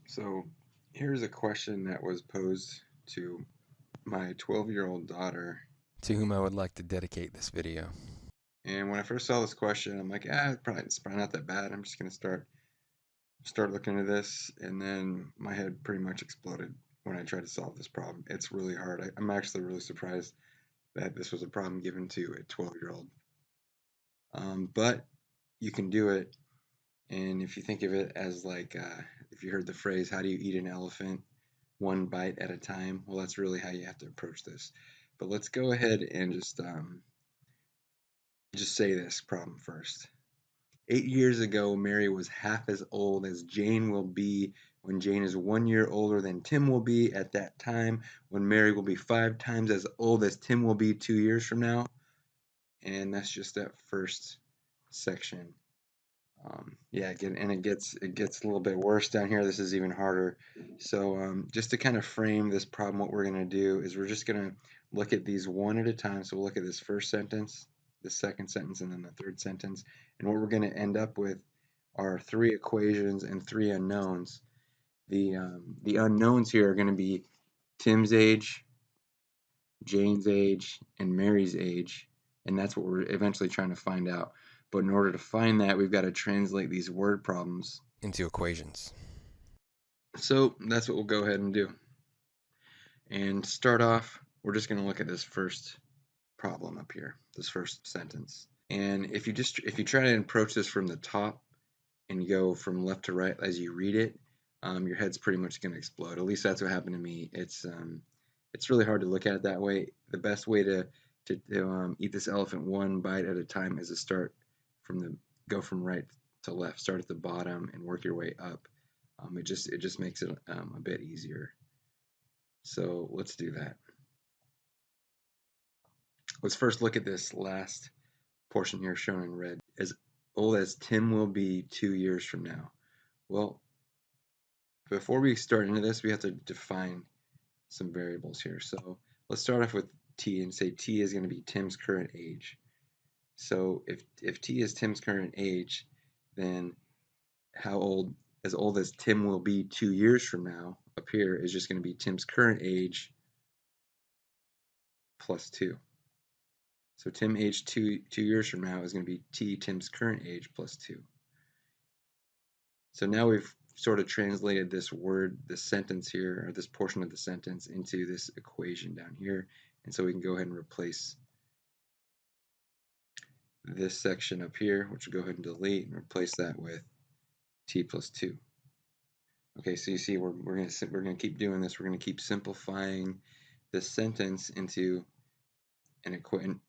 So here's a question that was posed to my 12-year-old daughter. To whom I would like to dedicate this video. And when I first saw this question, I'm like, it's probably not that bad. I'm just gonna start looking at this, and then my head pretty much exploded when I tried to solve this problem. It's really hard. I'm actually really surprised that this was a problem given to a 12-year-old. But you can do it, and if you think of it as like, if you heard the phrase, "How do you eat an elephant?" One bite at a time. Well, that's really how you have to approach this. But let's go ahead and just say this problem first. 8 years ago, Mary was half as old as Jane will be when Jane is 1 year older than Tim will be at that time, when Mary will be 5 times as old as Tim will be 2 years from now. And that's just that first section. Yeah, it gets a little bit worse down here. This is even harder. So just to kind of frame this problem, what we're going to do is we're just going to look at these one at a time. So we'll look at this first sentence, the second sentence, and then the third sentence. And what we're going to end up with are three equations and three unknowns. The unknowns here are going to be Tim's age, Jane's age, and Mary's age, and that's what we're eventually trying to find out. But in order to find that, we've got to translate these word problems into equations. So that's what we'll go ahead and do. And start off, we're just going to look at this first problem up here, this first sentence. And if you try to approach this from the top and you go from left to right as you read it, your head's pretty much going to explode. At least that's what happened to me. It's really hard to look at it that way. The best way to eat this elephant one bite at a time is to go from right to left. Start at the bottom and work your way up. It just makes it a bit easier. So let's do that. Let's first look at this last portion here shown in red. As old as Tim will be 2 years from now. Well, before we start into this, we have to define some variables here. So let's start off with T and say T is going to be Tim's current age. So if T is Tim's current age, then as old as Tim will be 2 years from now up here is just going to be Tim's current age plus 2. So Tim age 2 years from now is going to be Tim's current age plus 2. So now we've sort of translated this sentence here, or this portion of the sentence, into this equation down here. And so we can go ahead and replace this section up here, which we'll go ahead and delete, and replace that with T plus 2. Okay, so you see we're going to keep doing this. We're going to keep simplifying this sentence into an equation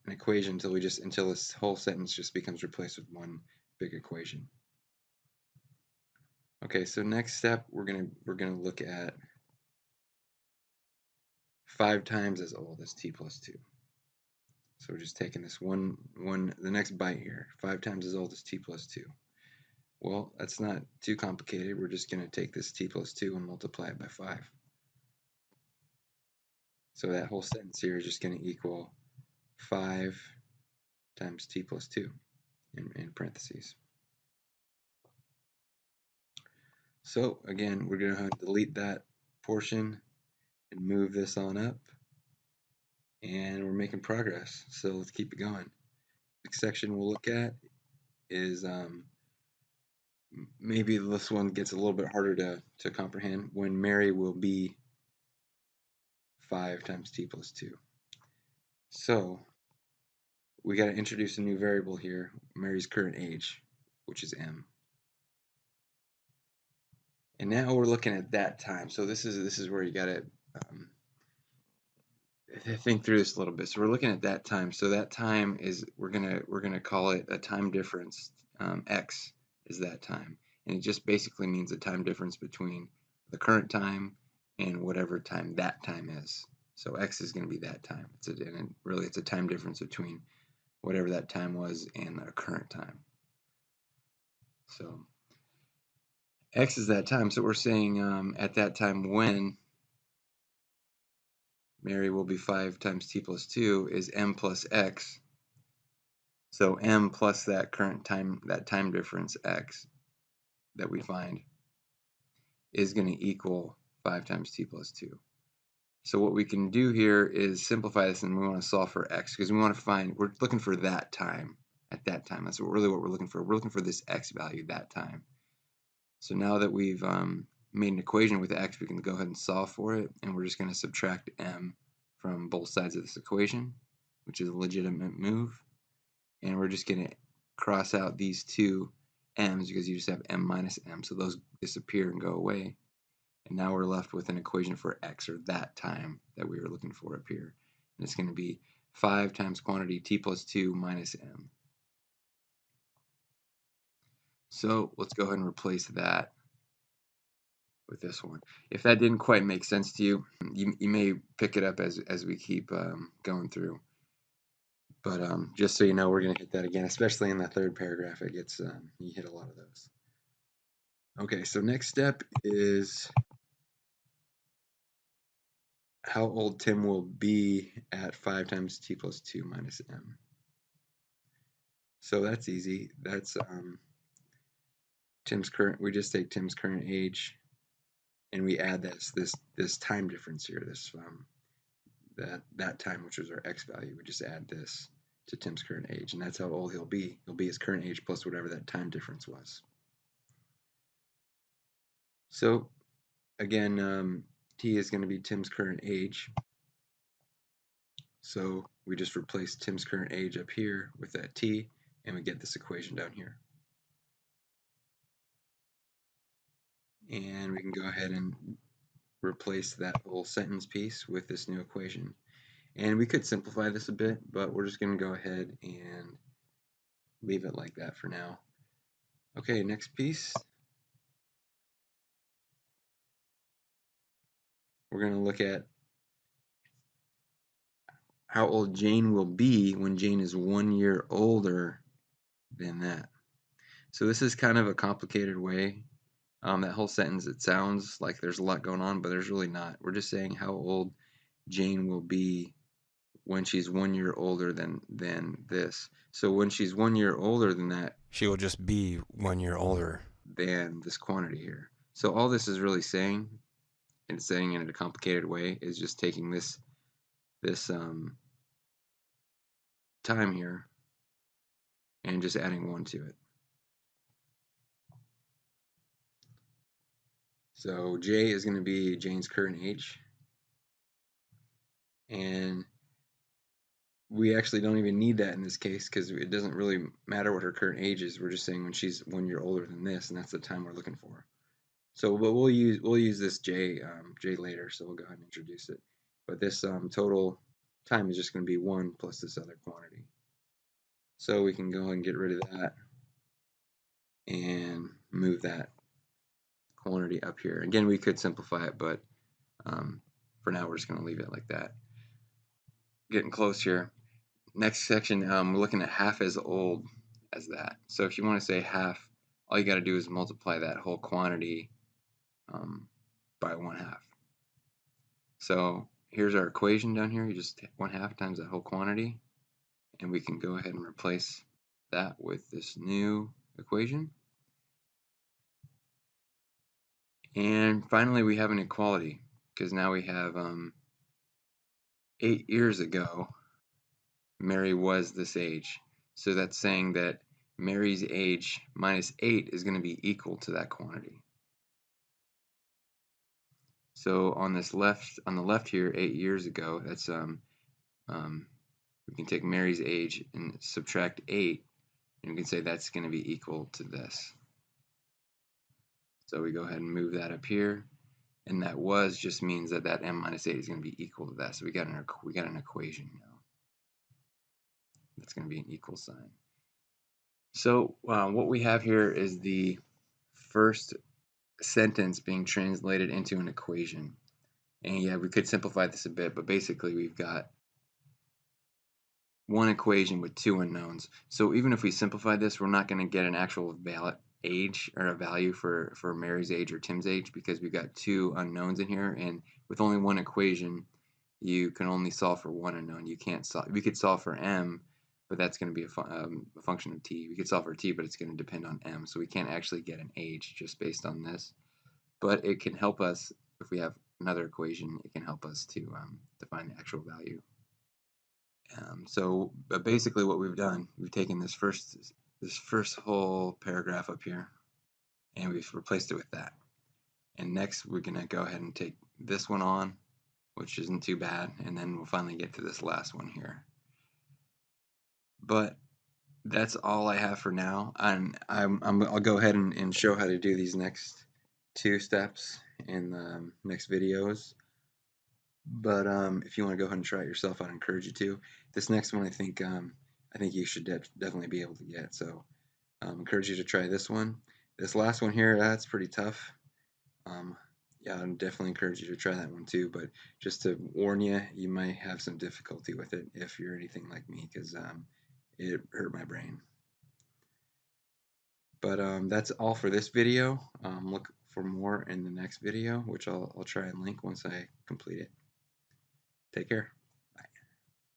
until this whole sentence just becomes replaced with one big equation. Okay, so next step we're gonna look at 5 times as old as T plus 2. So we're just taking this the next bite here, 5 times as old as T plus 2. Well, that's not too complicated. We're just gonna take this T plus 2 and multiply it by 5. So that whole sentence here is just gonna equal 5 times T plus 2 in parentheses. So again, we're going to delete that portion and move this on up, and we're making progress. So let's keep it going. Next section we'll look at is maybe this one gets a little bit harder to comprehend. When Mary will be 5 times T plus 2. So we got to introduce a new variable here, Mary's current age, which is M. And now we're looking at that time. So this is where you got to think through this a little bit. So we're looking at that time. So that time is we're gonna call it a time difference. X is that time, and it just basically means the time difference between the current time and whatever time that time is. So X is going to be that time. It's a time difference between whatever that time was and the current time. So X is that time. So we're saying at that time when Mary will be 5 times T plus 2 is M plus X. So M plus that current time, that time difference X that we find is going to equal 5 times t plus 2. So what we can do here is simplify this, and we want to solve for x because we want to find, we're looking for that time, at that time. That's really what we're looking for. We're looking for this x value that time. So now that we've made an equation with x, we can go ahead and solve for it, and we're just going to subtract m from both sides of this equation, which is a legitimate move. And we're just going to cross out these two m's because you just have m minus m, so those disappear and go away. And now we're left with an equation for x, or that time that we were looking for up here. And it's going to be 5 times quantity t plus 2 minus m. So let's go ahead and replace that with this one. If that didn't quite make sense to you, you may pick it up as we keep going through. But just so you know, we're going to hit that again, especially in the third paragraph. It gets, you hit a lot of those. Okay, so next step is how old Tim will be at 5 times t plus 2 minus m. So that's easy. That's Tim's current. We just take Tim's current age, and we add this time difference here. This that time, which is our x value. We just add this to Tim's current age, and that's how old he'll be. He'll be his current age plus whatever that time difference was. So again, t is going to be Tim's current age. So we just replace Tim's current age up here with that t, and we get this equation down here. And we can go ahead and replace that whole sentence piece with this new equation. And we could simplify this a bit, but we're just going to go ahead and leave it like that for now. Okay, next piece. We're going to look at how old Jane will be when Jane is 1 year older than that. So this is kind of a complicated way. That whole sentence, it sounds like there's a lot going on, but there's really not. We're just saying how old Jane will be when she's 1 year older than this. So when she's 1 year older than that, She will just be 1 year older than this quantity here. So all this is really saying, and it's saying it in a complicated way, is just taking this time here and just adding 1 to it. So J is going to be Jane's current age, and we actually don't even need that in this case because it doesn't really matter what her current age is. We're just saying when she's 1 year older than this, and that's the time we're looking for. So, but we'll use this J later, so we'll go ahead and introduce it. But this total time is just going to be 1 plus this other quantity. So we can go ahead and get rid of that and move that quantity up here. Again, we could simplify it, but for now we're just going to leave it like that. Getting close here. Next section, we're looking at half as old as that. So if you want to say half, all you got to do is multiply that whole quantity by 1/2. So here's our equation down here. You just 1/2 times that whole quantity, and we can go ahead and replace that with this new equation. And finally, we have an equality because now we have 8 years ago, Mary was this age. So that's saying that Mary's age minus 8 is going to be equal to that quantity. So on the left here, 8 years ago, that's we can take Mary's age and subtract 8, and we can say that's going to be equal to this. So we go ahead and move that up here, and that was just means that that m minus 8 is going to be equal to that. So we got an equation now. That's going to be an equal sign. So what we have here is the first sentence being translated into an equation. And yeah, we could simplify this a bit, but basically we've got one equation with 2 unknowns. So even if we simplify this, we're not going to get an actual valid age or a value for Mary's age or Tim's age because we've got 2 unknowns in here, and with only one equation you can only solve for one unknown. You can't solve. We could solve for m, but that's going to be a function of t. We could solve for t, but it's going to depend on m, so we can't actually get an age just based on this. but it can help us if we have another equation. It can help us to find the actual value. But basically, what we've done, we've taken this first whole paragraph up here, and we've replaced it with that. And next, we're gonna go ahead and take this one on, which isn't too bad, and then we'll finally get to this last one here. But that's all I have for now, and I'll go ahead and show how to do these next two steps in the next videos. But if you want to go ahead and try it yourself, I'd encourage you to. This next one, I think you should definitely be able to get. So encourage you to try this one. This last one here, that's pretty tough. Yeah, I'd definitely encourage you to try that one too. But just to warn you, you might have some difficulty with it if you're anything like me, because it hurt my brain. But that's all for this video. Look for more in the next video, which I'll try and link once I complete it. Take care.